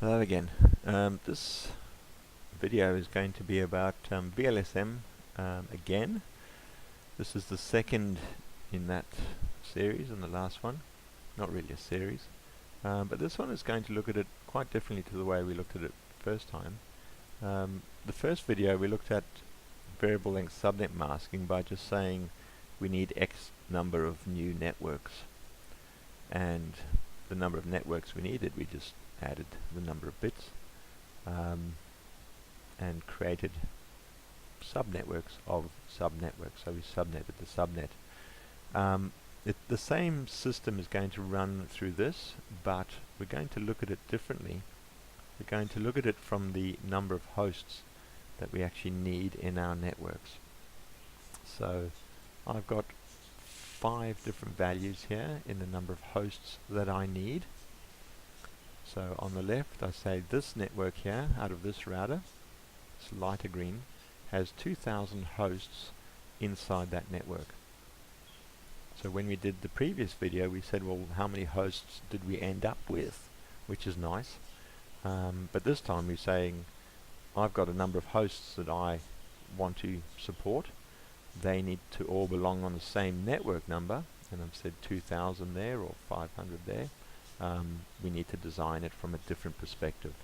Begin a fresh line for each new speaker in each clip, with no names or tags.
Hello again. This video is going to be about VLSM again. This is the second in that series and the last one. Not really a series. But this one is going to look at it quite differently to the way we looked at it the first time. The first video we looked at variable length subnet masking by just saying we need X number of new networks. And the number of networks we needed, we just added the number of bits and created subnetworks of subnetworks. So we subnetted the subnet. The same system is going to run through this, but we're going to look at it differently. We're going to look at it from the number of hosts that we actually need in our networks. So I've got 5 different values here in the number of hosts that I need. So on the left I say this network here out of this router, this lighter green, has 2,000 hosts inside that network. So when we did the previous video we said, well, how many hosts did we end up with, which is nice. But this time we're saying I've got a number of hosts that I want to support. They need to all belong on the same network number, and I've said 2,000 there or 500 there. We need to design it from a different perspective.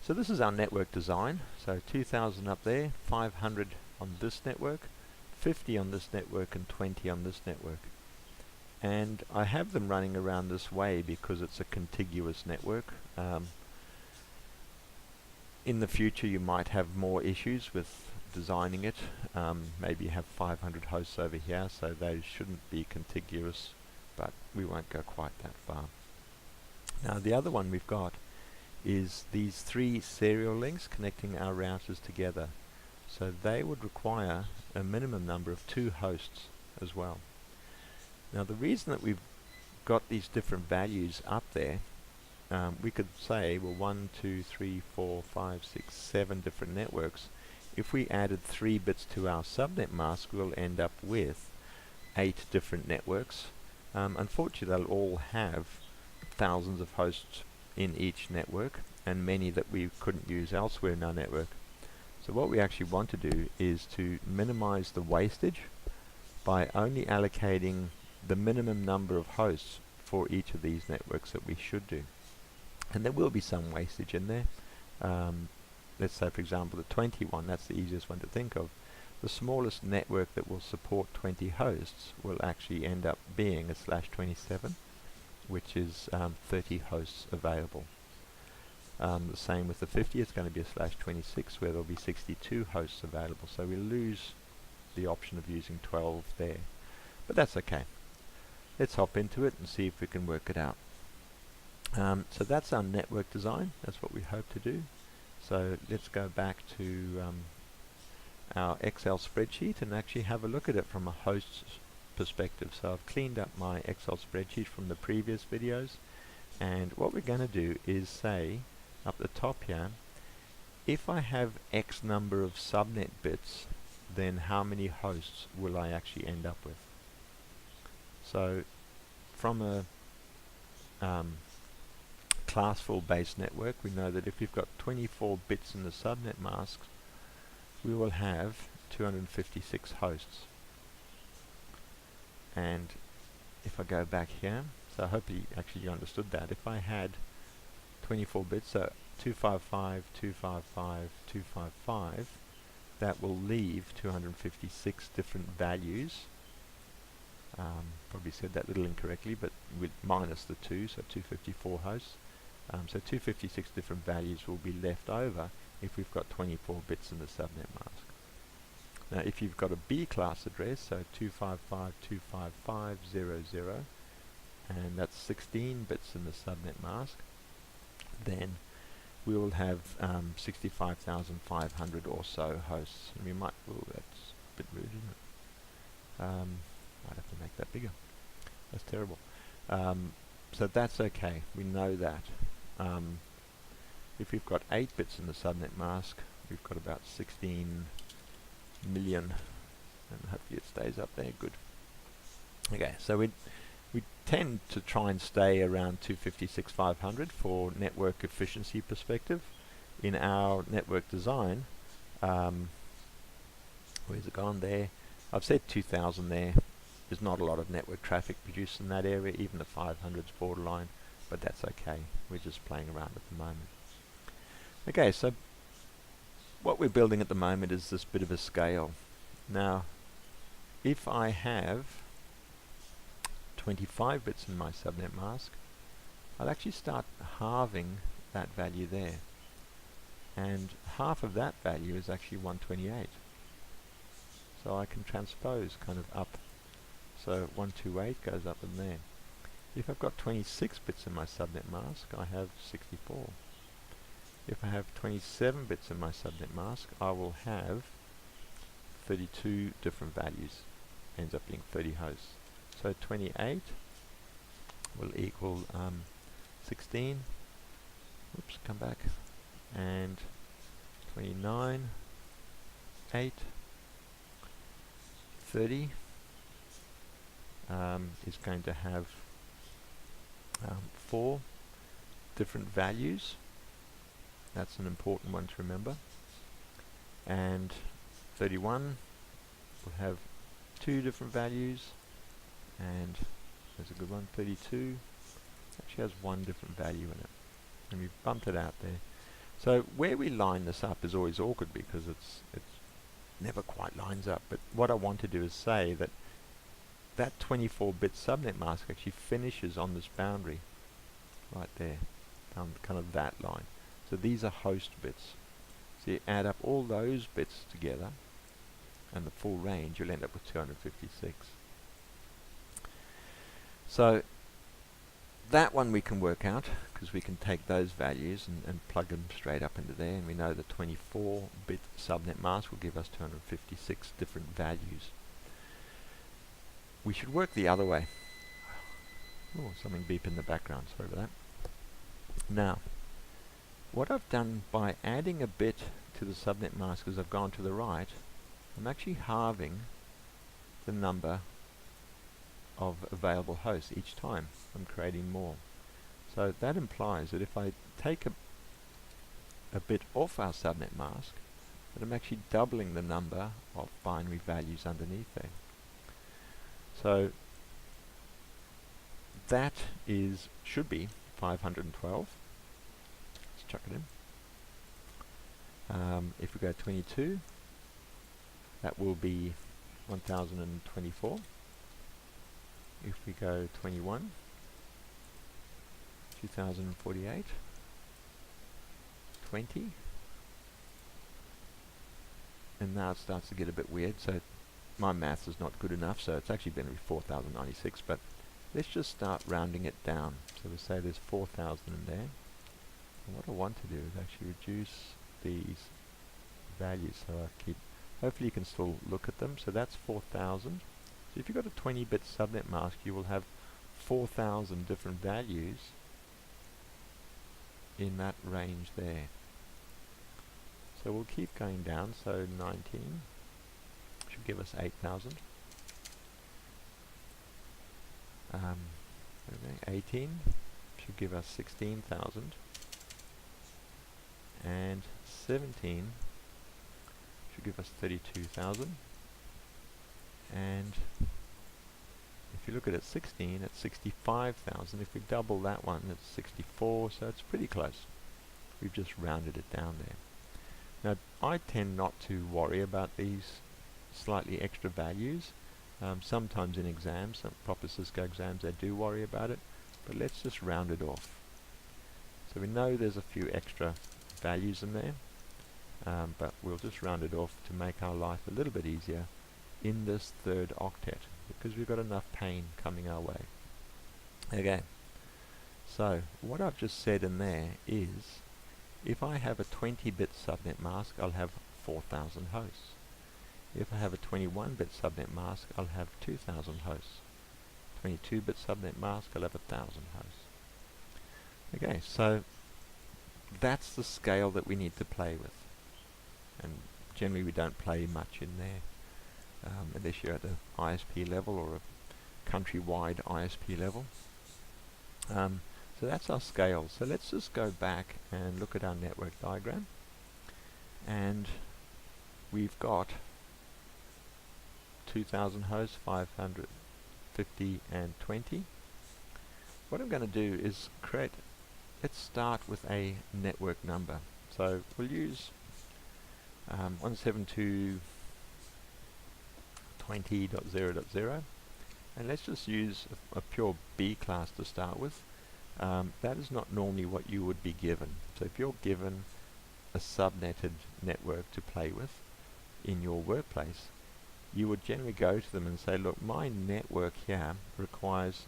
So this is our network design. So 2,000 up there, 500 on this network, 50 on this network, and 20 on this network. And I have them running around this way because it's a contiguous network. In the future you might have more issues with designing it. Maybe you have 500 hosts over here, so they shouldn't be contiguous, but we won't go quite that far. Now the other one we've got is these 3 serial links connecting our routers together. So they would require a minimum number of 2 hosts as well. Now the reason that we've got these different values up there, we could say, well, 1, 2, 3, 4, 5, 6, 7 different networks. If we added 3 bits to our subnet mask, we'll end up with 8 different networks. Unfortunately, they'll all have thousands of hosts in each network, and many that we couldn't use elsewhere in our network. So what we actually want to do is to minimize the wastage by only allocating the minimum number of hosts for each of these networks that we should do. And there will be some wastage in there. Let's say, for example, the 21, that's the easiest one to think of. The smallest network that will support 20 hosts will actually end up being a /27, which is 30 hosts available. The same with the 50, it's going to be a /26 where there'll be 62 hosts available. So we lose the option of using 12 there. But that's okay. Let's hop into it and see if we can work it out. So that's our network design. That's what we hope to do. So let's go back to our Excel spreadsheet and actually have a look at it from a host's perspective. So I've cleaned up my Excel spreadsheet from the previous videos, and what we're going to do is say up the top here, if I have X number of subnet bits, then how many hosts will I actually end up with? So from a classful based network, we know that if we've got 24 bits in the subnet masks, we will have 256 hosts. And if I go back here, so hopefully actually you understood that. If I had 24 bits, so 255, 255, 255, that will leave 256 different values. Probably said that a little incorrectly, but with minus the 2, so 254 hosts. So 256 different values will be left over if we've got 24 bits in the subnet mask. Now if you've got a B class address, so 255.255.0.0, and that's 16 bits in the subnet mask, then we will have 65,500 or so hosts. And we might, oh, that's a bit rude, isn't it? I'd have to make that bigger. That's terrible. So that's okay. We know that. If we've got 8 bits in the subnet mask, we've got about 16 million, and hopefully it stays up there. Good. Okay, so We tend to try and stay around 256.500 for network efficiency perspective. In our network design, where's it gone there? I've said 2000 there. There's not a lot of network traffic produced in that area, even the 500's borderline, but that's okay. We're just playing around at the moment. Okay, so what we're building at the moment is this bit of a scale. Now, if I have 25 bits in my subnet mask, I'll actually start halving that value there. And half of that value is actually 128. So I can transpose kind of up. So 128 goes up in there. If I've got 26 bits in my subnet mask, I have 64. If I have 27 bits in my subnet mask, I will have 32 different values. Ends up being 30 hosts. So 28 will equal 16. Oops, come back. And 29, 8, 30 is going to have 4 different values. That's an important one to remember. And 31 will have 2 different values. And there's a good one, 32 actually has 1 different value in it. And we've bumped it out there. So where we line this up is always awkward because it's never quite lines up. But what I want to do is say that that 24-bit subnet mask actually finishes on this boundary right there, down kind of that line. So these are host bits. So you add up all those bits together and the full range, you'll end up with 256. So that one we can work out because we can take those values and plug them straight up into there, and we know the 24-bit subnet mask will give us 256 different values. We should work the other way. Oh, something beep in the background, sorry about that. Now, what I've done by adding a bit to the subnet mask as I've gone to the right, I'm actually halving the number of available hosts each time I'm creating more. So that implies that if I take a bit off our subnet mask, that I'm actually doubling the number of binary values underneath there. So that should be 512. Let's chuck it in. If we go 22, that will be 1024. If we go 21, 2048, 20, and now it starts to get a bit weird, so my maths is not good enough, so it's actually going to be 4096, but let's just start rounding it down. So we say there's 4000 in there, and what I want to do is actually reduce these values so I keep, hopefully you can still look at them. So that's 4000. So if you've got a 20-bit subnet mask, you will have 4000 different values in that range there. So we'll keep going down. So 19 should give us 8000. 18 should give us 16,000. And 17 should give us 32,000. And if you look at it 16, it's 65,000. If we double that one, it's 64, so it's pretty close. We've just rounded it down there. Now, I tend not to worry about these slightly extra values. Sometimes in exams, some proper Cisco exams, they do worry about it, but let's just round it off. So we know there's a few extra values in there, but we'll just round it off to make our life a little bit easier in this third octet, because we've got enough pain coming our way. Okay, so what I've just said in there is, if I have a 20-bit subnet mask, I'll have 4,000 hosts. If I have a 21-bit subnet mask, I'll have 2,000 hosts. 22-bit subnet mask, I'll have 1,000 hosts. Okay, so that's the scale that we need to play with. And generally we don't play much in there. Unless you're at the ISP level or countrywide ISP level. So that's our scale. So let's just go back and look at our network diagram. And we've got 2,000 hosts, 550 and 20. What I'm going to do is let's start with a network number. So we'll use 172.20.0.0, and let's just use a pure B class to start with. That is not normally what you would be given. So if you're given a subnetted network to play with in your workplace, you would generally go to them and say, look, my network here requires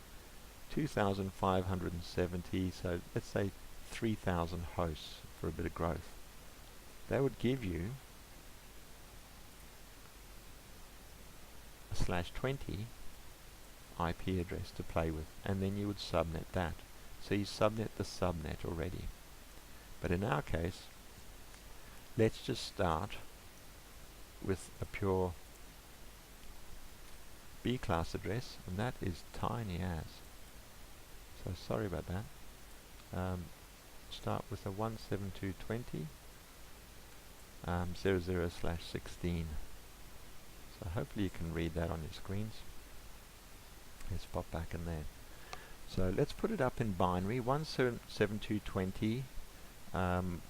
2,570, so let's say 3,000 hosts for a bit of growth. They would give you a /20 IP address to play with, and then you would subnet that. So you subnet the subnet already. But in our case, let's just start with a pure B class address, and that is tiny as. So sorry about that. Start with a 172.20 00/16. So hopefully you can read that on your screens. Let's pop back in there. So let's put it up in binary, 172.20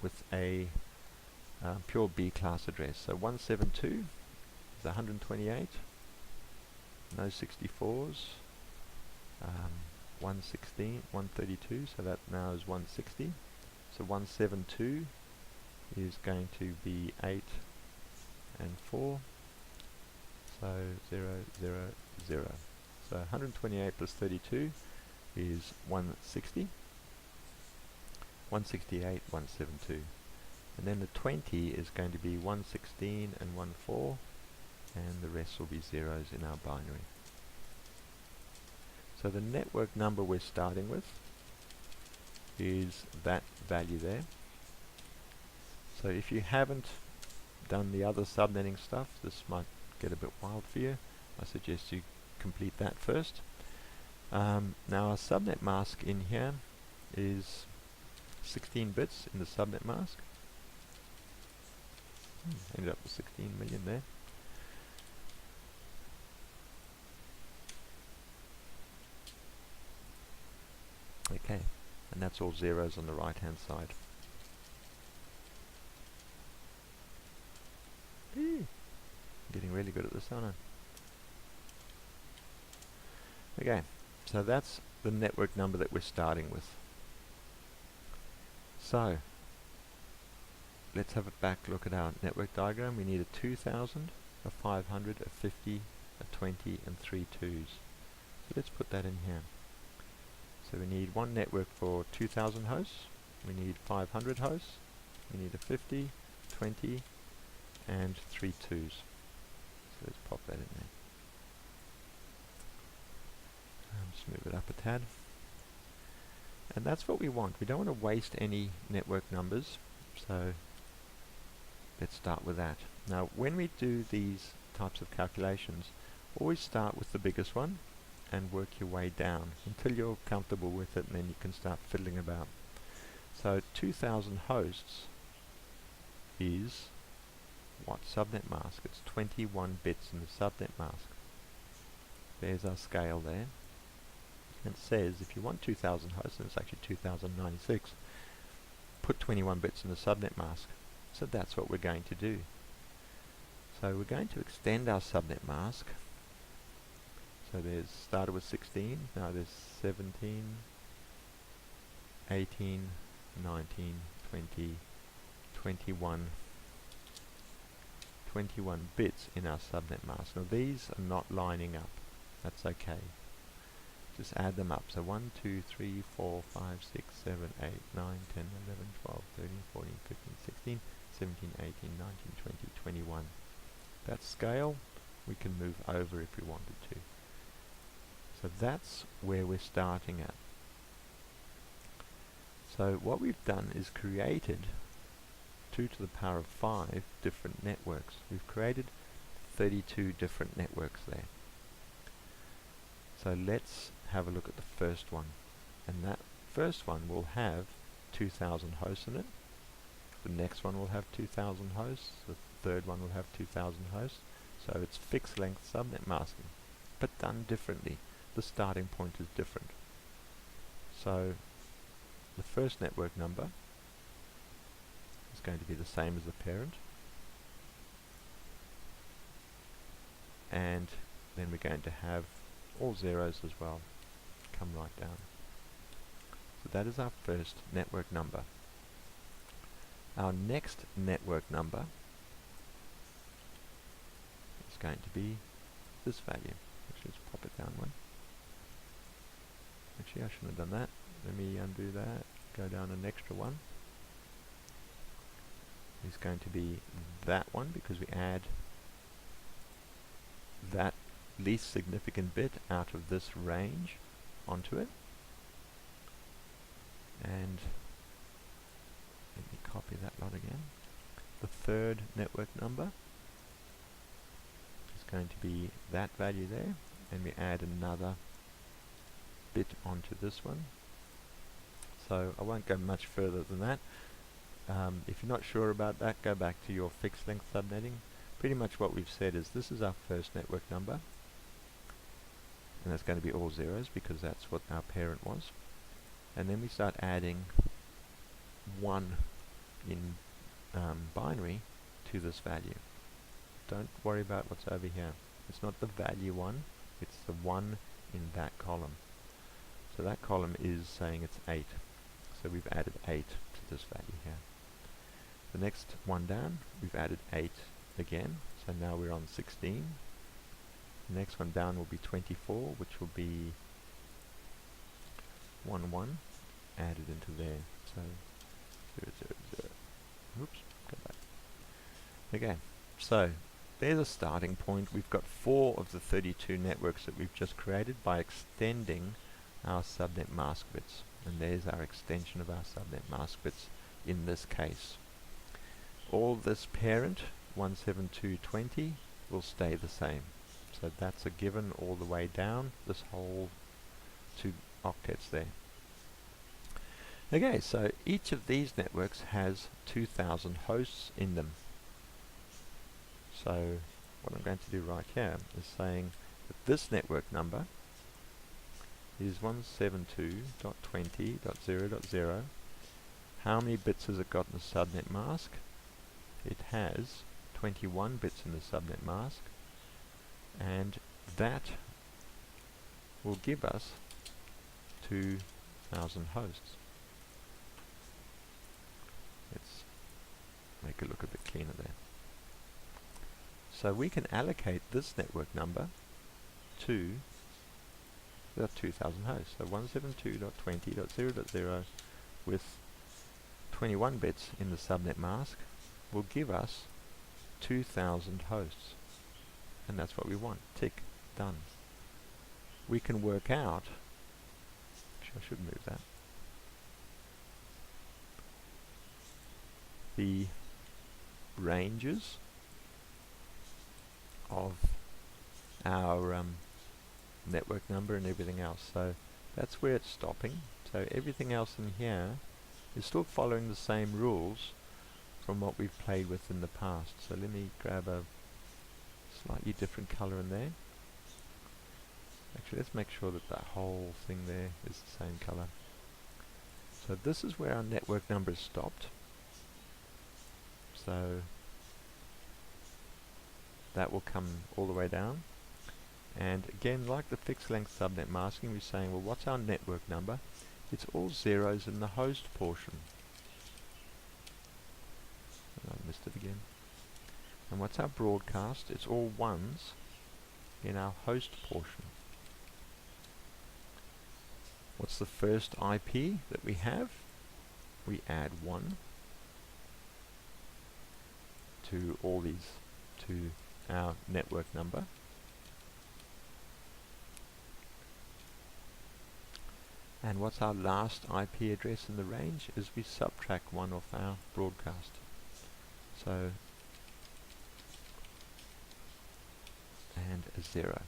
with a pure B class address. So 172 is 128, no 64s, 116, 132, so that now is 160. So 172 is going to be 8 and 4, so 0, 0, 0. So 128 plus 32 is 160, 168, 172. And then the 20 is going to be 116 and 14, and the rest will be zeros in our binary. So the network number we're starting with is that value there. So if you haven't done the other subnetting stuff, this might get a bit wild for you. I suggest you complete that first. Now our subnet mask in here is 16 bits in the subnet mask. Ended up with 16 million there. Okay, and that's all zeros on the right hand side. I'm getting really good at this, aren't I? Okay, so that's the network number that we're starting with. So let's have a back look at our network diagram. We need a 2,000, a 500, a 50, a 20, and 3 twos. So let's put that in here. So we need one network for 2,000 hosts, we need 500 hosts, we need a 50, 20, and 3 twos. So let's pop that in there. Just move it up a tad. And that's what we want. We don't want to waste any network numbers, so let's start with that. Now when we do these types of calculations, always start with the biggest one and work your way down until you're comfortable with it, and then you can start fiddling about. So 2,000 hosts is what subnet mask? It's 21 bits in the subnet mask. There's our scale there. And it says if you want 2,000 hosts, and it's actually 2,096, put 21 bits in the subnet mask. So that's what we're going to do. So we're going to extend our subnet mask. So there's started with 16, now there's 17, 18, 19, 20, 21 bits in our subnet mask. Now these are not lining up. That's okay. Just add them up. So 1, 2, 3, 4, 5, 6, 7, 8, 9, 10, 11, 12, 13, 14, 15, 16, 17, 18, 19, 20, 21. That scale we can move over if we wanted to. So that's where we're starting at. So what we've done is created 2 to the power of 5 different networks. We've created 32 different networks there. So let's have a look at the first one. And that first one will have 2,000 hosts in it. The next one will have 2,000 hosts. The third one will have 2,000 hosts. So it's fixed length subnet masking, but done differently. The starting point is different. So the first network number is going to be the same as the parent. And then we're going to have all zeros as well. Come right down. So that is our first network number. Our next network number is going to be this value. Actually, let's pop it down one. Actually, I shouldn't have done that. Let me undo that. Go down an extra one. It's going to be that one because we add that least significant bit out of this range onto it. And let me copy that lot again. The third network number is going to be that value there, and we add another bit onto this one. So I won't go much further than that. If you're not sure about that, go back to your fixed length subnetting. Pretty much what we've said is this is our first network number, and that's going to be all zeros because that's what our parent was. And then we start adding 1 in binary to this value. Don't worry about what's over here. It's not the value 1, it's the 1 in that column. So that column is saying it's 8. So we've added 8 to this value here. The next one down, we've added 8 again. So now we're on 16. The next one down will be 24, which will be 1, 1 added into there. So 0, 0, 0. Oops, go back. Okay, so there's a starting point. We've got 4 of the 32 networks that we've just created by extending our subnet mask bits. And there's our extension of our subnet mask bits in this case. All this parent 172.20 will stay the same. So that's a given all the way down, this whole 2 octets there. Okay, so each of these networks has 2,000 hosts in them. So what I'm going to do right here is saying that this network number is 172.20.0.0. How many bits has it got in the subnet mask? It has 21 bits in the subnet mask, and that will give us 2,000 hosts. Let's make it look a bit cleaner there. So we can allocate this network number to the 2,000 hosts. So 172.20.0.0 with 21 bits in the subnet mask will give us 2,000 hosts. And that's what we want. Tick, done. We can work out, actually I should move that, the ranges of our network number and everything else. So that's where it's stopping. So everything else in here is still following the same rules from what we've played with in the past. So let me grab a slightly different color in there. Actually, let's make sure that that whole thing there is the same color. So this is where our network number is stopped. So that will come all the way down. And again, like the fixed length subnet masking, we're saying, well, what's our network number? It's all zeros in the host portion. I missed it again. And what's our broadcast? It's all ones in our host portion. What's the first IP that we have? We add 1 to all these, to our network number. And what's our last IP address in the range is we subtract 1 off our broadcast. So, and a 0.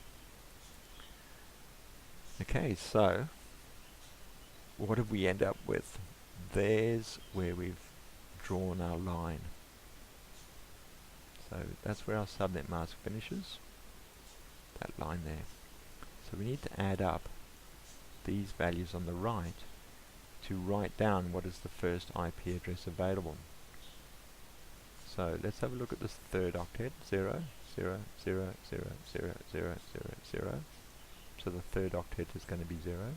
Okay, so what did we end up with? There's where we've drawn our line. So that's where our subnet mask finishes, that line there. So we need to add up these values on the right to write down what is the first IP address available. So let's have a look at this third octet, 0, 0, 0, 0, 0, 0, 0, 0. So the third octet is going to be 0.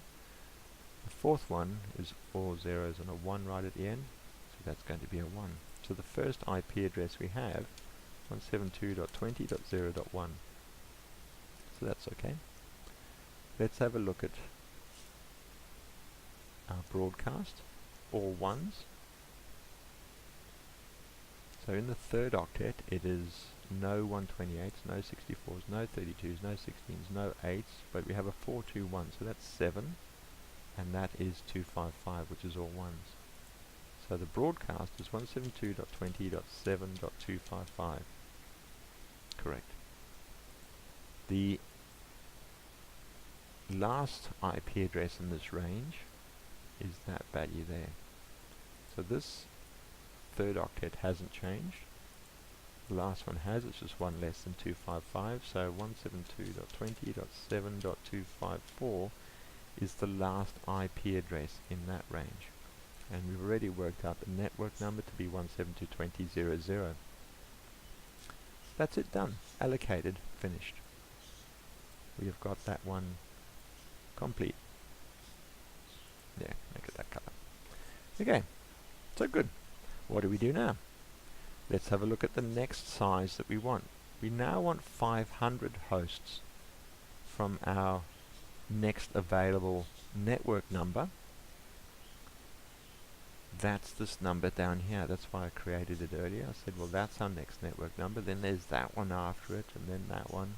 The fourth one is all zeros and a 1 right at the end, so that's going to be a 1. So the first IP address we have, 172.20.0.1. So that's okay. Let's have a look at our broadcast, all 1s. So in the third octet it is no 128s, no 64s, no 32s, no 16s, no 8s, but we have a 421, so that's 7, and that is 255, which is all 1s. So the broadcast is 172.20.7.255. Correct. The last IP address in this range is that value there. So this third octet hasn't changed. The last one has, it's just one less than 255, so 172.20.7.254 is the last IP address in that range. And we've already worked out the network number to be 172.20.0.0. That's it, done. Allocated, finished. We have got that one complete. Yeah, make it that color. Okay, so good. What do we do now? Let's have a look at the next size that we want. We now want 500 hosts from our next available network number. That's this number down here. That's why I created it earlier. I said, well, that's our next network number. Then there's that one after it, and then that one,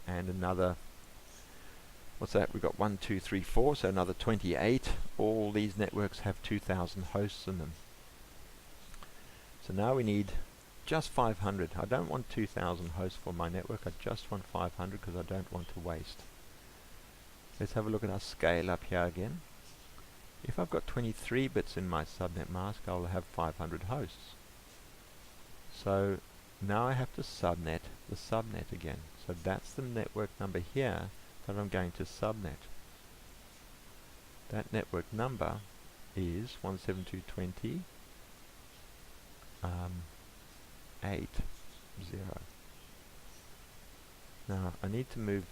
and another. What's that? We've got 1, 2, 3, 4, so another 28. All these networks have 2,000 hosts in them. So now we need just 500. I don't want 2,000 hosts for my network. I just want 500 because I don't want to waste. Let's have a look at our scale up here again. If I've got 23 bits in my subnet mask, I'll have 500 hosts. So now I have to subnet the subnet again. So that's the network number here that I'm going to subnet. That network number is 172.20.8.0. Now I need to move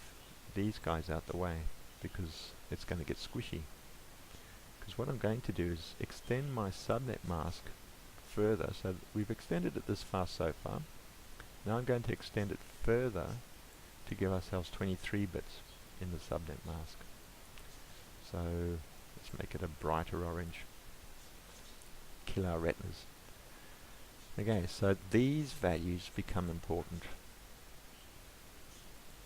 these guys out the way because it's going to get squishy. Because what I'm going to do is extend my subnet mask further. So we've extended it this far so far. Now I'm going to extend it further to give ourselves 23 bits in the subnet mask. So let's make it a brighter orange. Kill our retinas. Okay, so these values become important.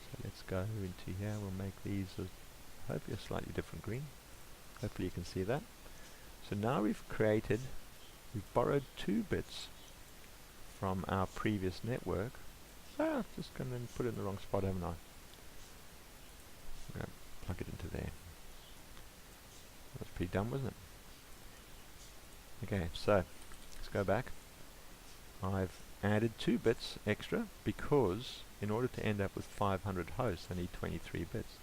So let's go into here. We'll make these hopefully a slightly different green. Hopefully you can see that. So now we've borrowed 2 bits from our previous network. Just going to put it in the wrong spot, haven't I? I'm going to plug it into there. That was pretty dumb, wasn't it? Okay, so let's go back. I've added 2 bits extra because in order to end up with 500 hosts, I need 23 bits.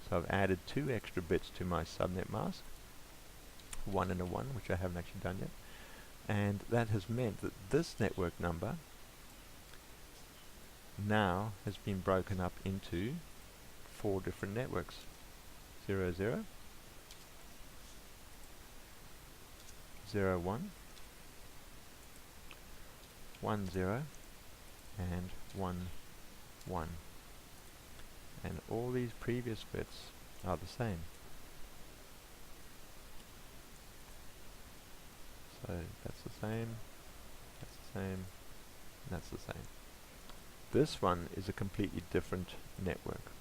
So I've added 2 extra bits to my subnet mask, 1 and a 1, which I haven't actually done yet. And that has meant that this network number now has been broken up into 4 different networks. 0, 0, 0, 1, 1, 0, and 1, 1. And all these previous bits are the same. So that's the same, that's the same, and that's the same. This one is a completely different network.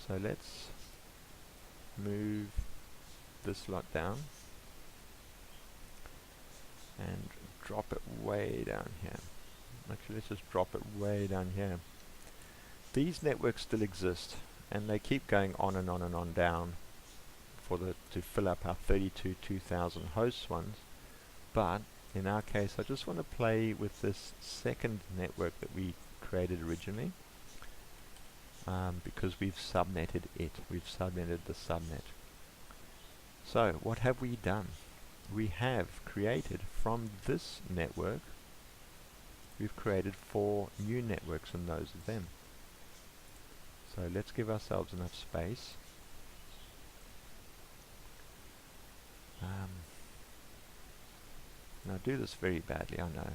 So let's move this lot down and drop it way down here. Actually, let's just drop it way down here. These networks still exist, and they keep going on and on and on down to fill up our 32 2000 hosts ones. But in our case, I just want to play with this second network that we created originally, because we've subnetted it. We've subnetted the subnet. So what have we done? We have created from this network, we've created 4 new networks, and those are them. So let's give ourselves enough space. Now I do this very badly, I know,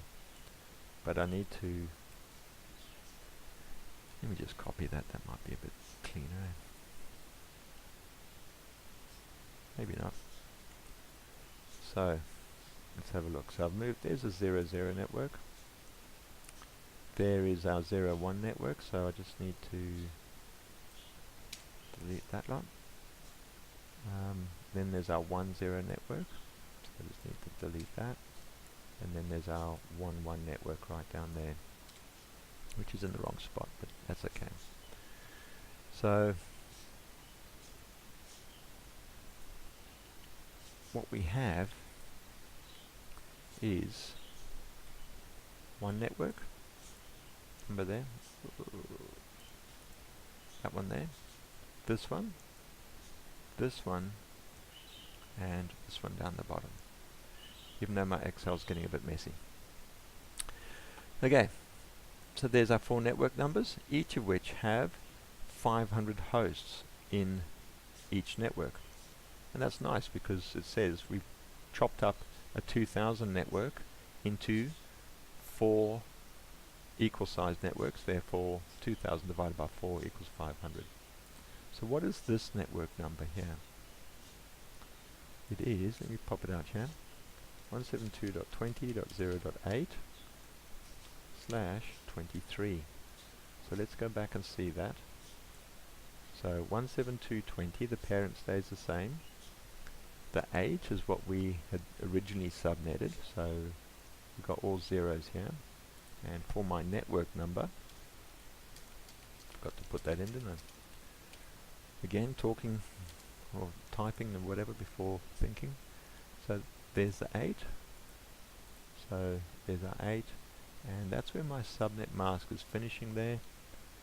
but I need to, let me just copy that, that might be a bit cleaner. Maybe not. So let's have a look. So I've moved, there's a 0, 0 network. There is our 0, 1 network, so I just need to delete that lot. Then there's our 1, 0 network, so I just need to delete that. And then there's our 1, 1 network right down there, which is in the wrong spot, but that's okay. So what we have is 1 network, remember there, that one there, this one, and this one down the bottom, even though my Excel's getting a bit messy. Okay, so there's our 4 network numbers, each of which have 500 hosts in each network. And that's nice because it says we've chopped up a 2000 network into 4 equal sized networks, therefore 2000 divided by 4 equals 500. So what is this network number here? It is, let me pop it out here, 172.20.0.8/23. So let's go back and see that. So 172.20, the parent stays the same. The 8 is what we had originally subnetted, so we've got all zeros here. And for my network number, forgot to put that in, didn't I? Again, talking or typing or whatever before thinking. So there's the 8. So there's our 8, and that's where my subnet mask is finishing there.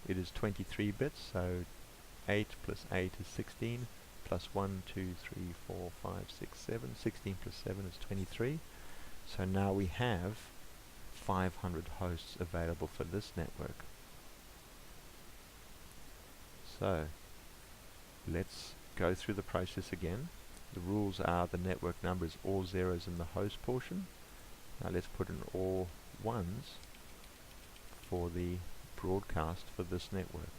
It is 23 bits, so 8 plus 8 is 16, plus 1, 2, 3, 4, 5, 6, 7. 16 plus 7 is 23. So now we have 500 hosts available for this network. So let's go through the process again. The rules are the network number is all zeros in the host portion. Now let's put in all ones for the broadcast for this network.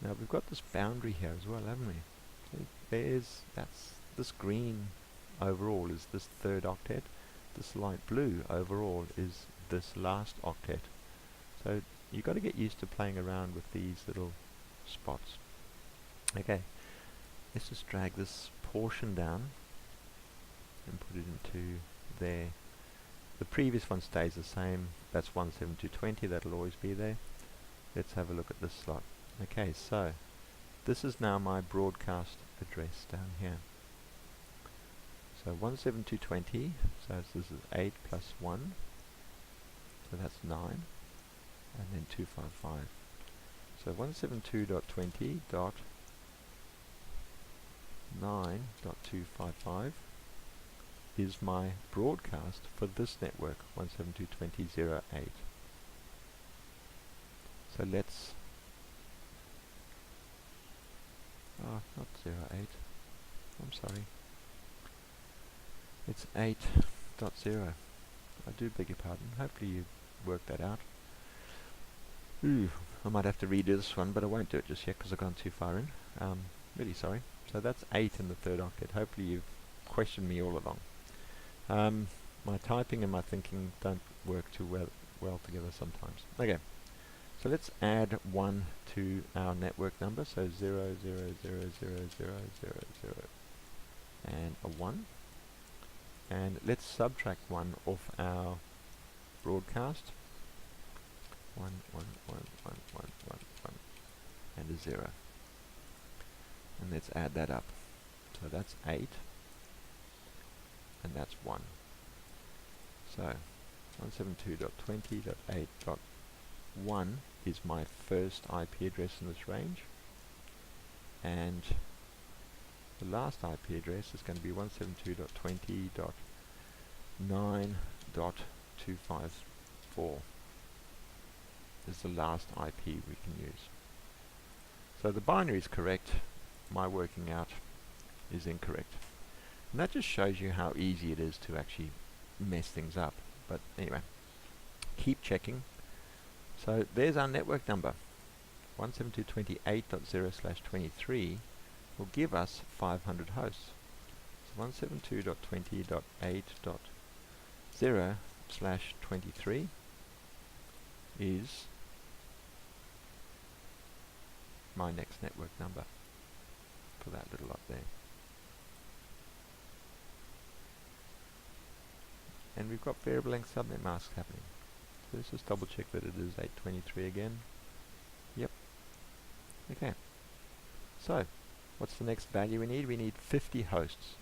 Now we've got this boundary here as well, haven't we? So that's this green overall is this third octet. This light blue overall is this last octet. So you've got to get used to playing around with these little spots. Okay, let's just drag this portion down and put it into there. The previous one stays the same. That's 172.20. That'll always be there. Let's have a look at this slot. Okay, so this is now my broadcast address down here. So 172.20, so this is 8 plus 1, so that's 9, and then 255. So 172.20.9.255 is my broadcast for this network, 172.20.0.8. So let's, not 0.8, I'm sorry. It's 8.0. I do beg your pardon. Hopefully you worked that out. Ooh, I might have to redo this one, but I won't do it just yet because I've gone too far in. Really sorry. So that's 8 in the third octet. Hopefully you've questioned me all along. My typing and my thinking don't work too well together sometimes. Okay, so let's add 1 to our network number. So 0, 0, 0, 0, 0, 0, 0, and a 1. And let's subtract 1 off our broadcast. 1, 1, 1, 1, 1, 1, 1. and a 0. And let's add that up. So that's 8, and that's 1. So 172.20.8.1 is my first IP address in this range, and the last IP address is going to be 172.20.9.254 is the last IP we can use. So the binary is correct, my working out is incorrect. And that just shows you how easy it is to actually mess things up. But anyway, keep checking. So there's our network number. 172.28.0/23 will give us 500 hosts. So 172.20.8.0/23 is my next network number for that little lot there. And we've got variable length subnet masks happening. So let's just double check that it is 823 again. Yep. Okay. So, what's the next value we need? We need 50 hosts.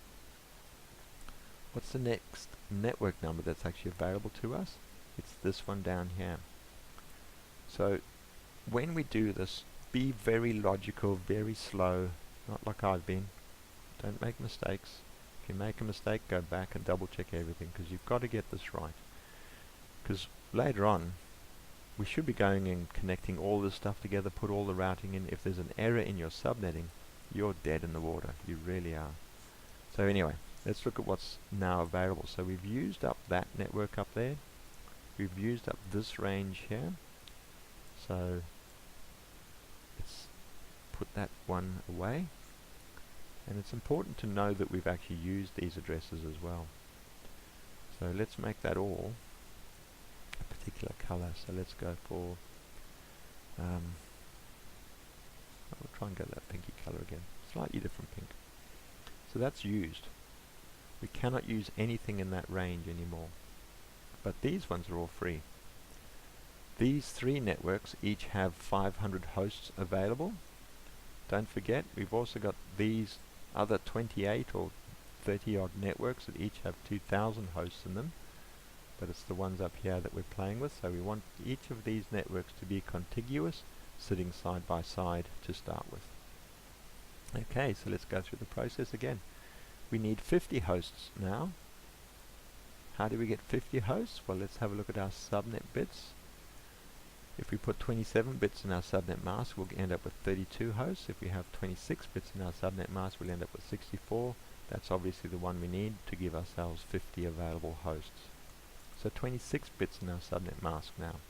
What's the next network number that's actually available to us? It's this one down here. So, when we do this, be very logical, very slow, not like I've been. Don't make mistakes. If you make a mistake, go back and double check everything, because you've got to get this right. Because later on, we should be going and connecting all this stuff together, put all the routing in. If there's an error in your subnetting, you're dead in the water. You really are. So anyway, let's look at what's now available. So we've used up that network up there. We've used up this range here. So let's put that one away. And it's important to know that we've actually used these addresses as well. So let's make that all a particular color. So let's go for I'll try and go that pinky color again. Slightly different pink. So that's used. We cannot use anything in that range anymore. But these ones are all free. These three networks each have 500 hosts available. Don't forget, we've also got these other 28 or 30 odd networks that each have 2,000 hosts in them, but it's the ones up here that we're playing with. So we want each of these networks to be contiguous, sitting side by side to start with. Okay, so let's go through the process again. We need 50 hosts now. How do we get 50 hosts? Well, let's have a look at our subnet bits. If we put 27 bits in our subnet mask, we'll end up with 32 hosts. If we have 26 bits in our subnet mask, we'll end up with 64. That's obviously the one we need to give ourselves 50 available hosts. So 26 bits in our subnet mask now.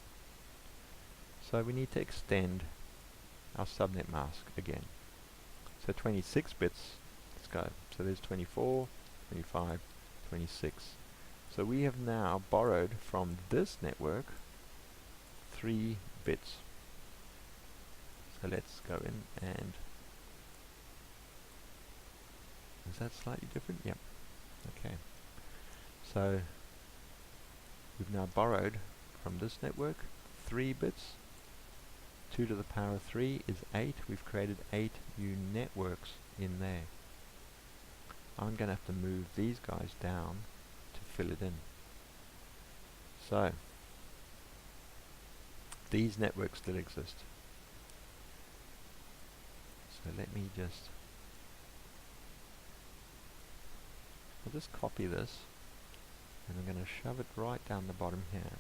So we need to extend our subnet mask again. So 26 bits, let's go. So there's 24, 25, 26. So we have now borrowed from this network 3 bits. So let's go in and is that slightly different? Yep. Okay. So we've now borrowed from this network 3 bits. 2 to the power of 3 is 8. We've created 8 new networks in there. I'm going to have to move these guys down to fill it in. So these networks still exist. So let me I'll just copy this and I'm going to shove it right down the bottom here.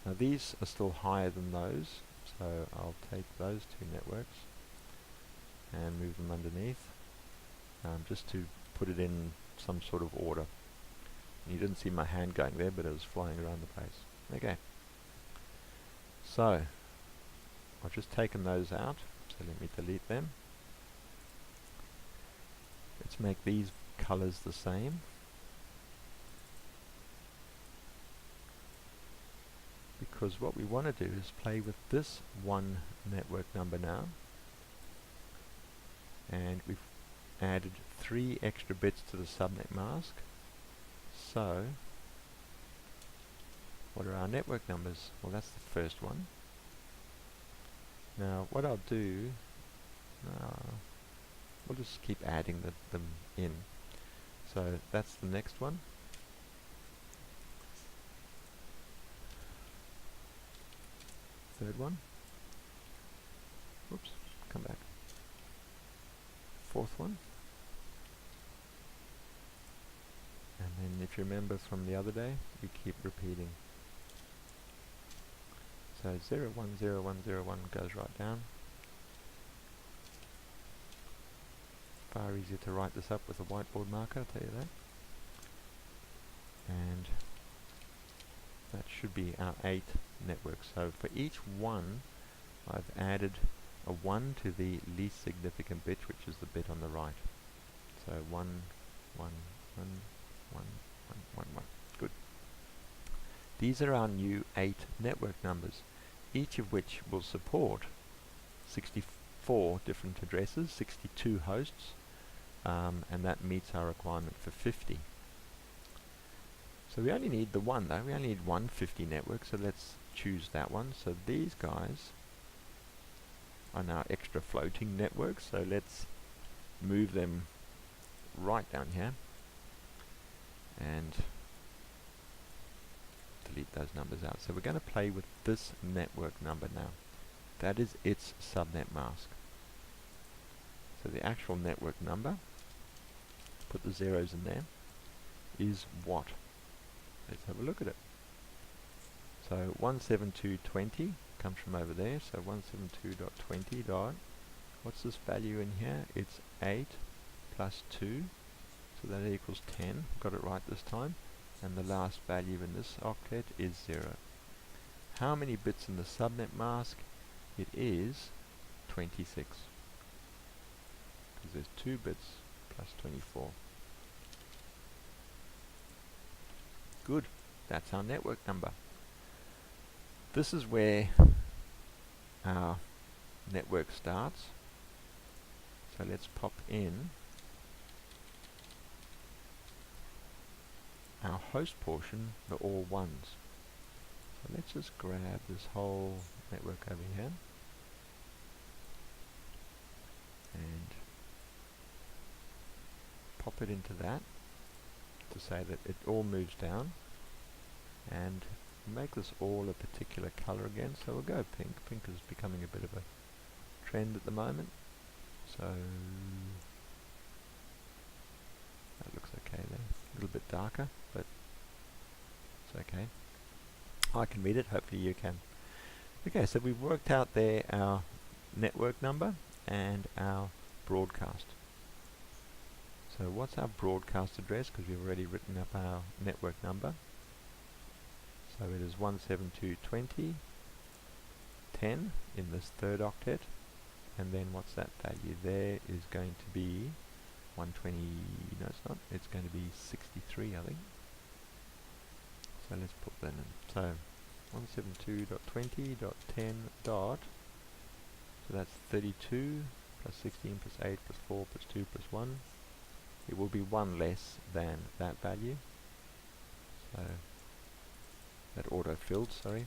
Now these are still higher than those, so I'll take those 2 networks and move them underneath, just to put it in some sort of order. And you didn't see my hand going there, but it was flying around the place. Okay. So I've just taken those out, so let me delete them. Let's make these colors the same. Because what we want to do is play with this one network number now. And we've added 3 extra bits to the subnet mask. So what are our network numbers? Well, that's the first one. Now what I'll do, we'll just keep adding them in. So that's the next one. Third one. Oops, come back. Fourth one. And then if you remember from the other day, we keep repeating. So 0, 1, 0, 1, 0, 1 goes right down. Far easier to write this up with a whiteboard marker, I'll tell you that. And that should be our 8 networks. So for each one, I've added a 1 to the least significant bit, which is the bit on the right. So 1, 1, 1, 1, 1, 1, 1. Good. These are our new 8 network numbers, each of which will support 64 different addresses, 62 hosts, and that meets our requirement for 50. So we only need the one though, we only need 150 network, so let's choose that one. So these guys are now extra floating networks, so let's move them right down here and delete those numbers out. So we're going to play with this network number now. That is its subnet mask. So the actual network number, put the zeros in there, is what? Let's have a look at it. So 172.20 comes from over there, so 172.20 dot, what's this value in here? It's 8 plus 2, so that equals 10. Got it right this time. And the last value in this octet is 0. How many bits in the subnet mask? It is 26. Because there's 2 bits plus 24. Good. That's our network number. This is where our network starts. So let's pop in our host portion, the all ones. So let's just grab this whole network over here and pop it into that to say that it all moves down, and make this all a particular color again. So we'll go pink. Pink is becoming a bit of a trend at the moment, so that looks okay there. A little bit darker, but it's okay. I can read it, hopefully you can. Okay, so we've worked out there our network number and our broadcast. So what's our broadcast address? Because we've already written up our network number. So it is 172.20.10 in this third octet, and then what's that value there is going to be 120, no it's not, it's going to be 63 I think. So let's put that in. So 172.20.10 dot, so that's 32 plus 16 plus 8 plus 4 plus 2 plus 1. It will be 1 less than that value. So that auto-filled, sorry.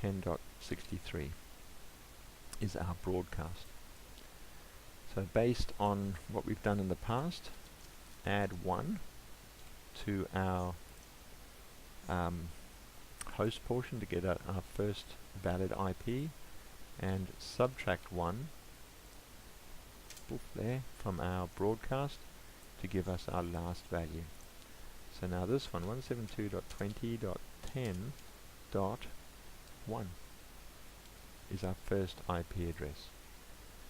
10.63 is our broadcast. So based on what we've done in the past, add 1 to our host portion to get our first valid IP, and subtract 1 there from our broadcast to give us our last value. So now this one, 172.20.10.1 is our first IP address.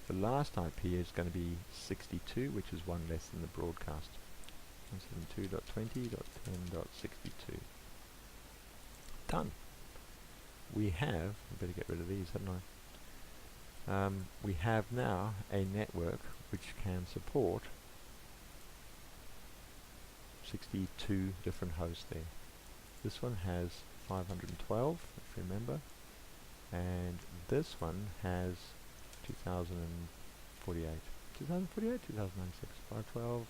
The last IP is going to be 62, which is 1 less than the broadcast. 172.20.10.62. Done. We have, I better get rid of these, hadn't I? We have now a network which can support 62 different hosts there. This one has 512, if you remember, and this one has 2048. 2048? 2096. 512,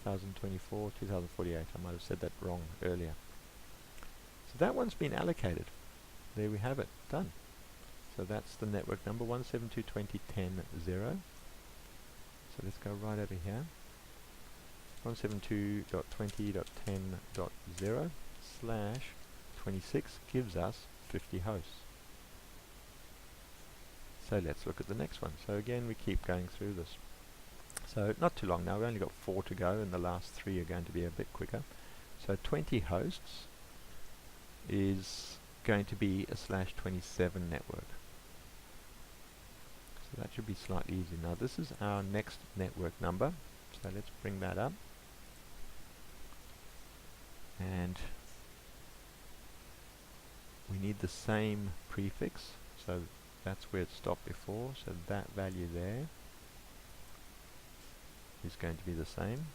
1024, 2048. I might have said that wrong earlier. So that one's been allocated. There we have it, done. So So that's the network number 172.20.10.0. So let's go right over here. 172.20.10.0 slash 26 gives us 50 hosts. So let's look at the next one. So again, we keep going through this. So not too long now, we've only got 4 to go, and the last 3 are going to be a bit quicker. So 20 hosts is going to be a /27 network. So that should be slightly easier. Now this is our next network number. So let's bring that up. And we need the same prefix. So that's where it stopped before. So that value there is going to be the same.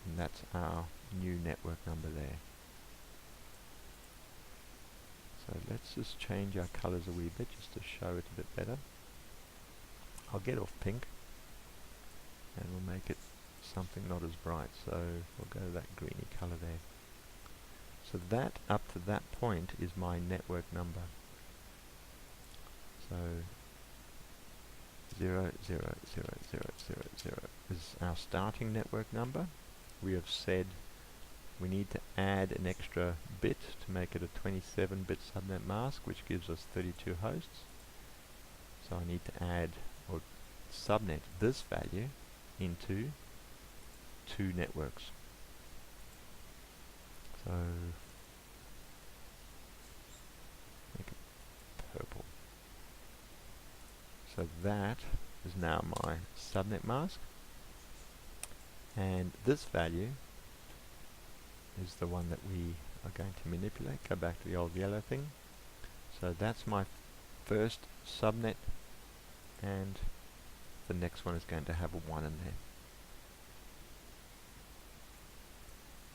And that's our new network number there. So let's just change our colors a wee bit just to show it a bit better. I'll get off pink and we'll make it something not as bright. So we'll go to that greeny color there. So that up to that point is my network number. So 0, 0, 0, 0, 0, 0 is our starting network number. We have said we need to add an extra bit to make it a 27-bit subnet mask, which gives us 32 hosts. So I need to add or subnet this value into 2 networks. So make it purple. So that is now my subnet mask, and this value is the one that we are going to manipulate. Go back to the old yellow thing. So that's my first subnet, and the next one is going to have a 1 in there.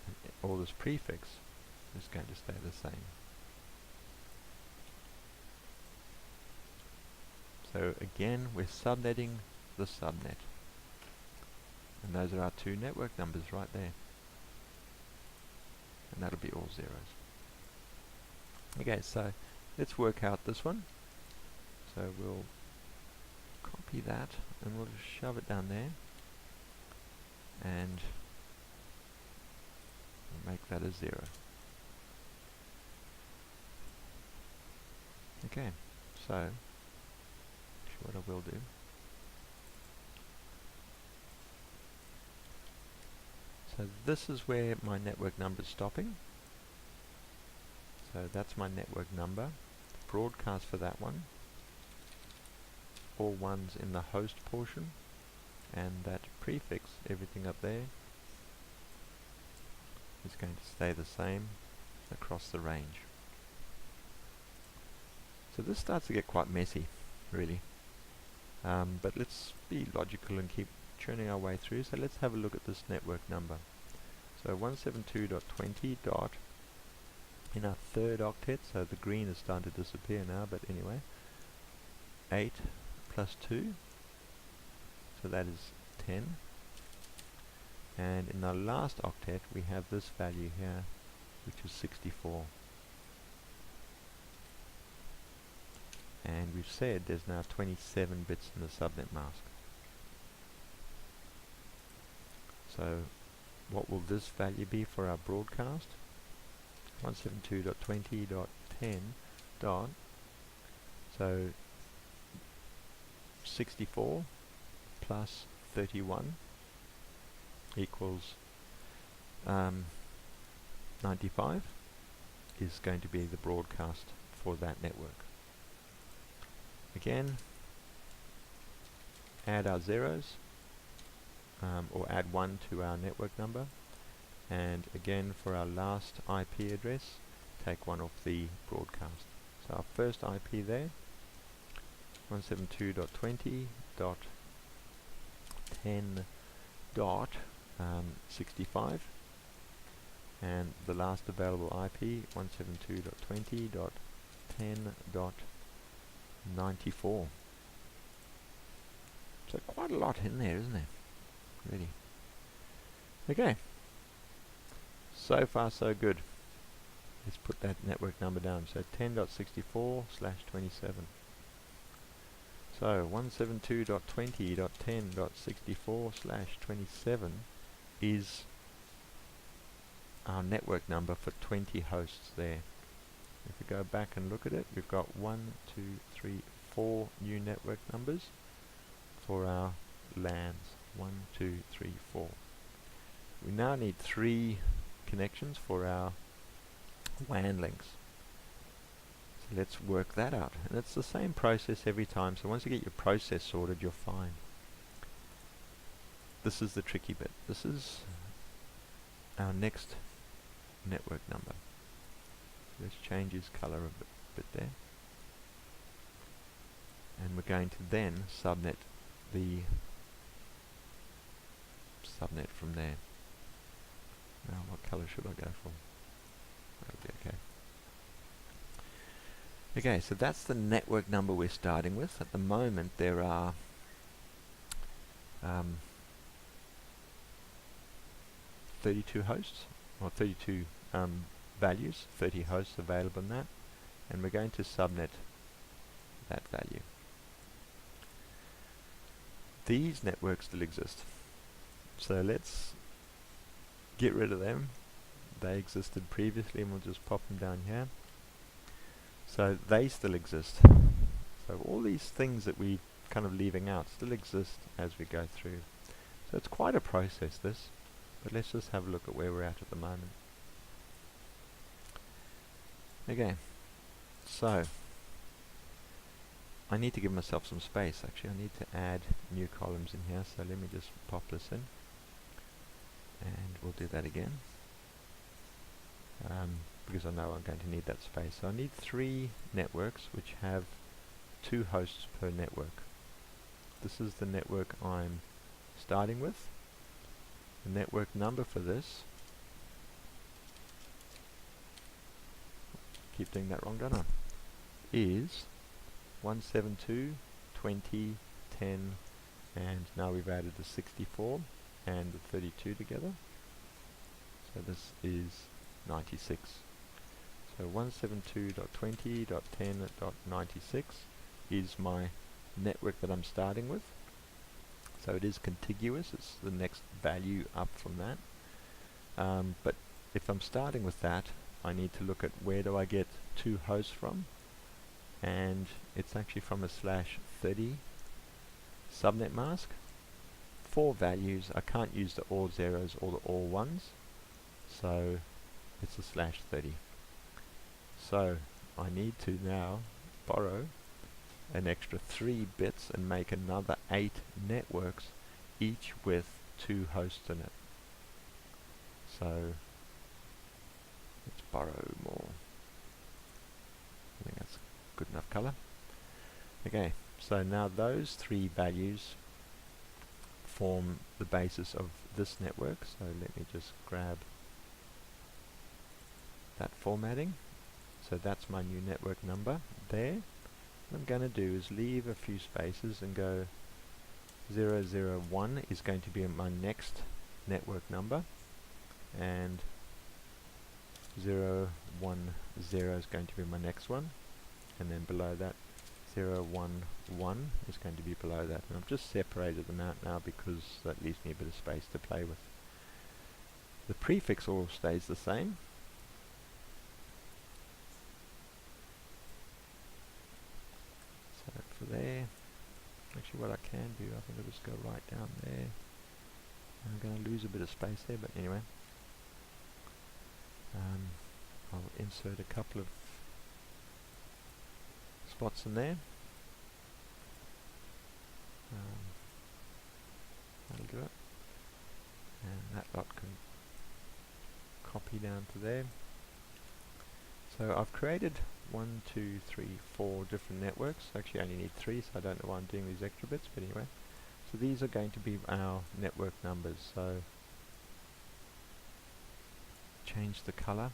And all this prefix is going to stay the same. So again, we're subnetting the subnet. And those are our 2 network numbers right there. And that'll be all zeros. Okay, so let's work out this one. So we'll copy that and we'll just shove it down there. And we'll make that a 0. Okay, so what I will do, so this is where my network number is stopping. So that's my network number. Broadcast for that one, all 1s in the host portion, and that prefix, everything up there, is going to stay the same across the range. So this starts to get quite messy, really. But let's be logical and keep churning our way through. So let's have a look at this network number. So 172.20 dot in our 3rd octet, so the green is starting to disappear now, but anyway, 8 plus 2, so that is 10. And in our last octet we have this value here, which is 64. And we've said there's now 27 bits in the subnet mask. So what will this value be for our broadcast? 172.20.10 dot, so 64 plus 31 equals 95 is going to be the broadcast for that network. Again, add our zeros, or add 1 to our network number, and again for our last IP address, take 1 off the broadcast. So our first IP there, 172.20.10.65, and the last available IP, 172.20.10.94. So quite a lot in there, isn't there? Really. Okay. So far so good. Let's put that network number down. So 10.64/27. So 172.20.10.64/27 is our network number for 20 hosts there. If we go back and look at it, we've got 1, 2, 3, 4 new network numbers for our LANs. 1, 2, 3, 4. We now need 3 connections for our WAN links. So let's work that out. And it's the same process every time. So once you get your process sorted, you're fine. This is the tricky bit. This is our next network number. Let's change his color a bit there. And we're going to then subnet the subnet from there. Now what color should I go for? That'll be okay. Okay, so that's the network number we're starting with. At the moment there are 32 hosts, or 32 values, 30 hosts available in that, and we're going to subnet that value. These networks still exist, so let's get rid of them. They existed previously, and we'll just pop them down here. So they still exist. So all these things that we're kind of leaving out still exist as we go through. So it's quite a process, this, but let's just have a look at where we're at the moment. Okay, so I need to give myself some space. Actually, I need to add new columns in here, so let me just pop this in, and we'll do that again, because I know I'm going to need that space. So I need 3 networks which have 2 hosts per network. This is the network I'm starting with. The network number for this, keep doing that wrong, don't I, is 172.20.10, and now we've added the 64 and the 32 together, so this is 96. So 172.20.10.96 is my network that I'm starting with. So it is contiguous, it's the next value up from that. But if I'm starting with that, I need to look at where do I get 2 hosts from, and it's actually from a /30 subnet mask. 4 values, I can't use the all zeros or the all ones, so it's a /30. So I need to now borrow an extra 3 bits and make another 8 networks, each with 2 hosts in it. So let's borrow more. I think that's good enough color. Okay, so now those 3 values form the basis of this network. So let me just grab that formatting. So that's my new network number there. What I'm going to do is leave a few spaces and go 001 is going to be my next network number, and 010 is going to be my next one, and then below that 011 is going to be below that, and I've just separated them out now because that leaves me a bit of space to play with. The prefix all stays the same. So for there, actually what I can do, I think I'll just go right down there. I'm going to lose a bit of space there, but anyway. I'll insert a couple of spots in there. That'll do it. And that lot can copy down to there. So I've created 1, 2, 3, 4 different networks. Actually I only need 3, so I don't know why I'm doing these extra bits, but anyway. So these are going to be our network numbers. So change the color.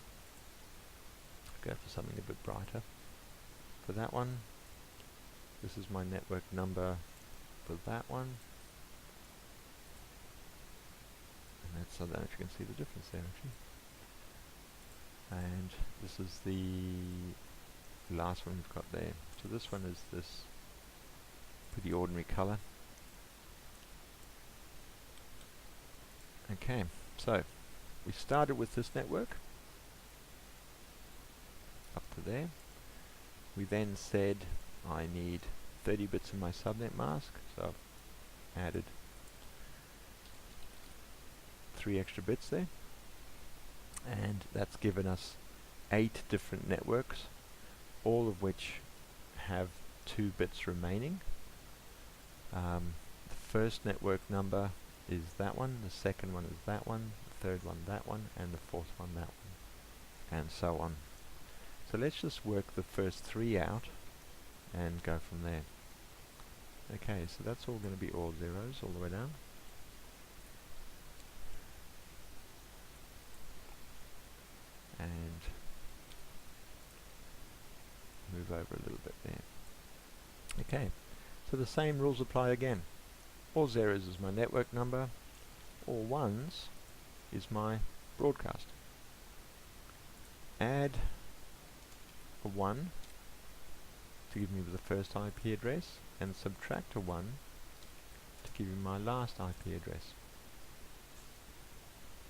Go for something a bit brighter. For that one, this is my network number for that one. And that's, I don't know if you can see the difference there actually. and this is the last one we've got there. So this one is this pretty ordinary color. Okay, so we started with this network up to there. We then said I need 30 bits in my subnet mask, so I've added 3 extra bits there, and that's given us 8 different networks, all of which have 2 bits remaining. The first network number is that one, the second one is that one, the third one that one, and the fourth one that one, and so on. So let's just work the first 3 out and go from there. Okay, so that's all going to be all zeros all the way down. And move over a little bit there. Okay, so the same rules apply again. All zeros is my network number, all ones is my broadcast. Add a 1 to give me the first IP address, and subtract a 1 to give me my last IP address.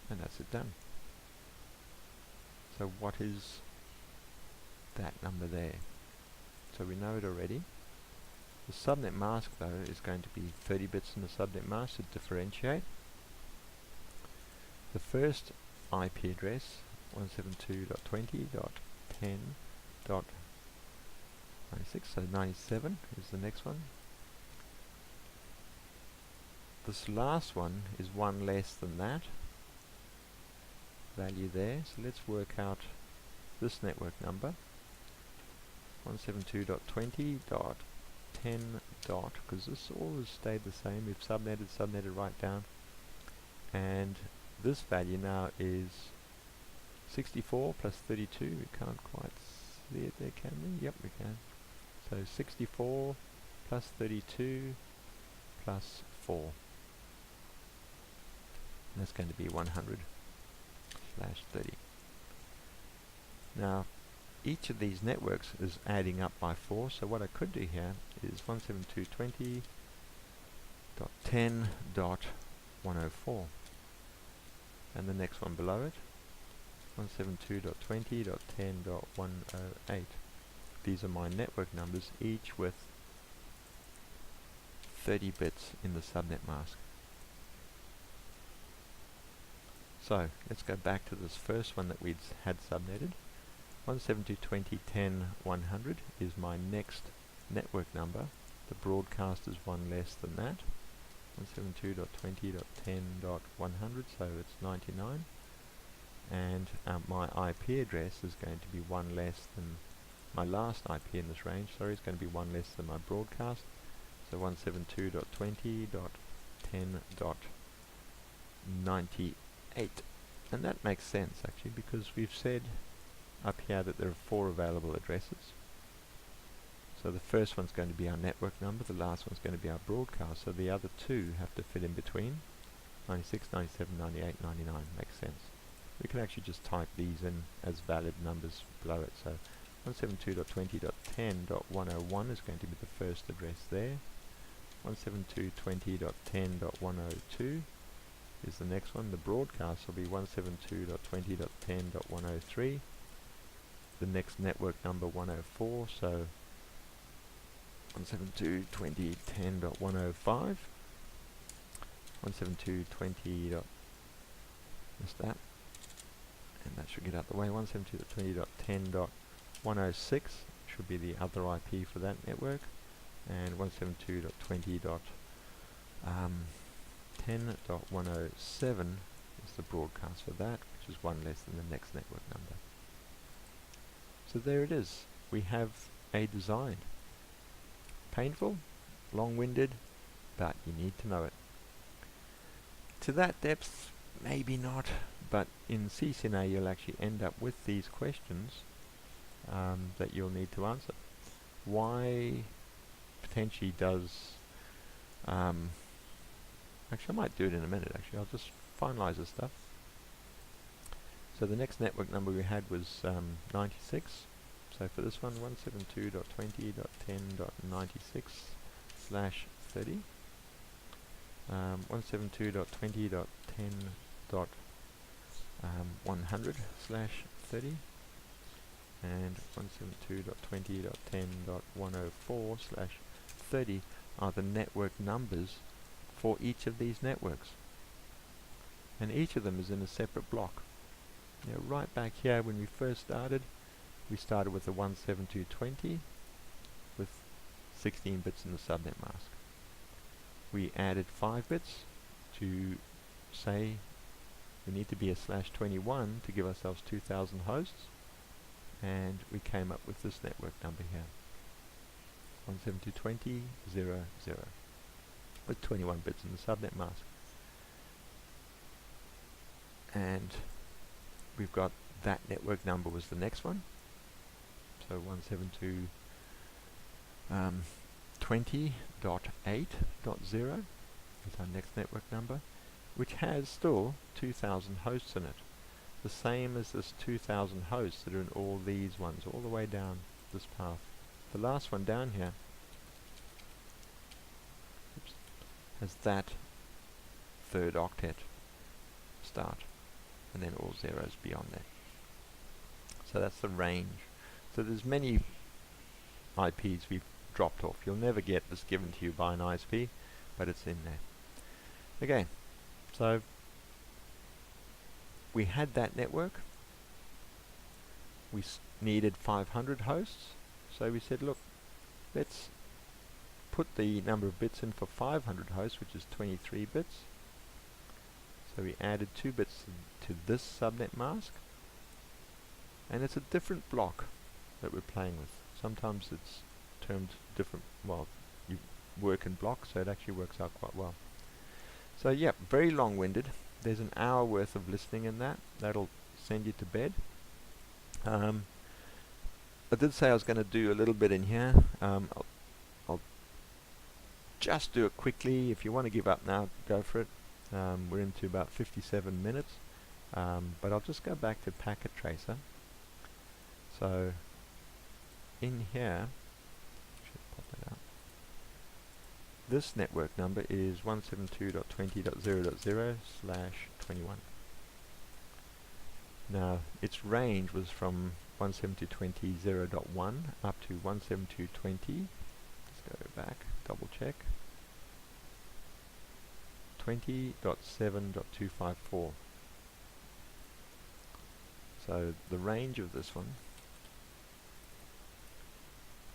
And that's it done. So what is that number there? So we know it already. The subnet mask though is going to be 30 bits in the subnet mask to differentiate. The first IP address 172.20.10.96, so 97 is the next one. This last one is 1 less than that value there, so let's work out this network number 172.20.10. because this all has stayed the same. We've subnetted right down, and this value now is 64 plus 32. We can't quite see it there, can we? Yep, we can. So 64 plus 32 plus 4. And that's going to be 100/30. Now, each of these networks is adding up by 4, so what I could do here is 172.20.10.104, and the next one below it 172.20.10.108. These are my network numbers, each with 30 bits in the subnet mask. So let's go back to this first one that we had subnetted. 172.20.10.100 is my next network number. The broadcast is 1 less than that. 172.20.10.100, so it's 99. And my IP address is going to be 1 less than my last IP in this range. Sorry, it's going to be 1 less than my broadcast. So 172.20.10.98. And that makes sense actually, because we've said up here that there are 4 available addresses. So the first one's going to be our network number, the last one's going to be our broadcast, so the other 2 have to fit in between. 96, 97, 98, 99 makes sense. We can actually just type these in as valid numbers below it. So 172.20.10.101 is going to be the first address there. 172.20.10.102 is the next one. The broadcast will be 172.20.10.103. The next network number 104, so 172.20.10.105. 172.20. Missed that. And that should get out the way. 172.20.10.106 should be the other IP for that network. And 172.20.10.107 is the broadcast for that, which is 1 less than the next network number. So there it is. We have a design. Painful, long-winded, but you need to know it. To that depth, maybe not, but in CCNA you'll actually end up with these questions that you'll need to answer. Why potentially does actually I might do it in a minute. Actually, I'll just finalize this stuff. So the next network number we had was 96. So for this one, 172.20.10.96/30. 172.20.10.100/30. And 172.20.10.104/30 are the network numbers for each of these networks. And each of them is in a separate block. Now, right back here when we first started, we started with a 172.20 with 16 bits in the subnet mask. We added 5 bits to say we need to be a /21 to give ourselves 2,000 hosts, and we came up with this network number here, 172.20.0.0, with 21 bits in the subnet mask. And we've got that network number was the next one, so 172.20.8.0 is our next network number, which has still 2,000 hosts in it, the same as this 2,000 hosts that are in all these ones, all the way down this path. The last one down here has that third octet start, and then all zeros beyond that. So that's the range. So there's many IPs we've dropped off. You'll never get this given to you by an ISP, but it's in there. Okay, so we had that network. We needed 500 hosts, so we said, look, let's put the number of bits in for 500 hosts, which is 23 bits. So we added 2 bits to this subnet mask, and it's a different block that we're playing with. Sometimes it's termed different, well, you work in blocks, so it actually works out quite well. So yeah, very long-winded. There's an hour worth of listening in that. That'll send you to bed. I did say I was going to do a little bit in here. I'll just do it quickly. If you want to give up now, go for it. We're into about 57 minutes. But I'll just go back to Packet Tracer. So in here, should pop that out. This network number is 172.20.0.0/21. Now its range was from 172.20.0.1 up to 172.20. Let's go back, double check. 20.7.254. So the range of this one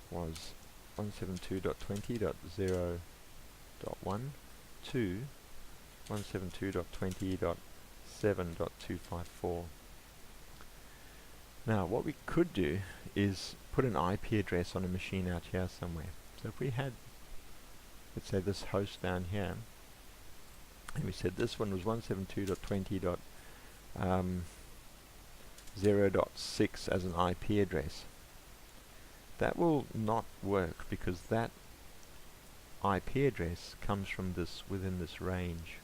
was 172.20.0.1 to 172.20.7.254. Now what we could do is put an IP address on a machine out here somewhere. So if we had, let's say, this host down here, and we said this one was 172.20.0.6 as an IP address, that will not work because that IP address comes from this within this range,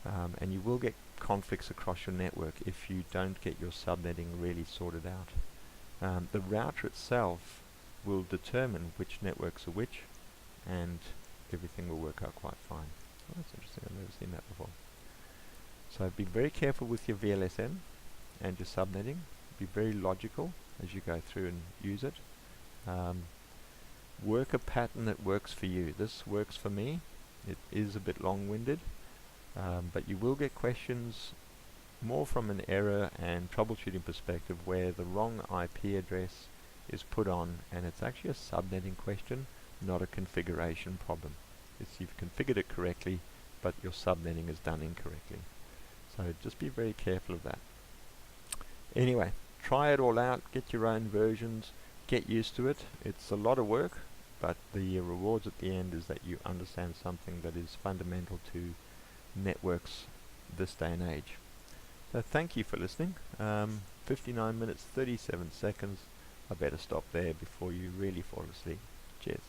and you will get conflicts across your network if you don't get your subnetting really sorted out. The router itself will determine which networks are which, and everything will work out quite fine. Oh, that's interesting. I've never seen that before. So be very careful with your VLSM and your subnetting. Be very logical as you go through and use it. Work a pattern that works for you. This works for me. It is a bit long-winded, but you will get questions more from an error and troubleshooting perspective where the wrong IP address is put on, and it's actually a subnetting question, not a configuration problem. You've configured it correctly, but your subnetting is done incorrectly. So just be very careful of that. Anyway, try it all out, get your own versions, get used to it. It's a lot of work, but the rewards at the end is that you understand something that is fundamental to networks this day and age. So thank you for listening. 59 minutes 37 seconds. I better stop there before you really fall asleep. Cheers.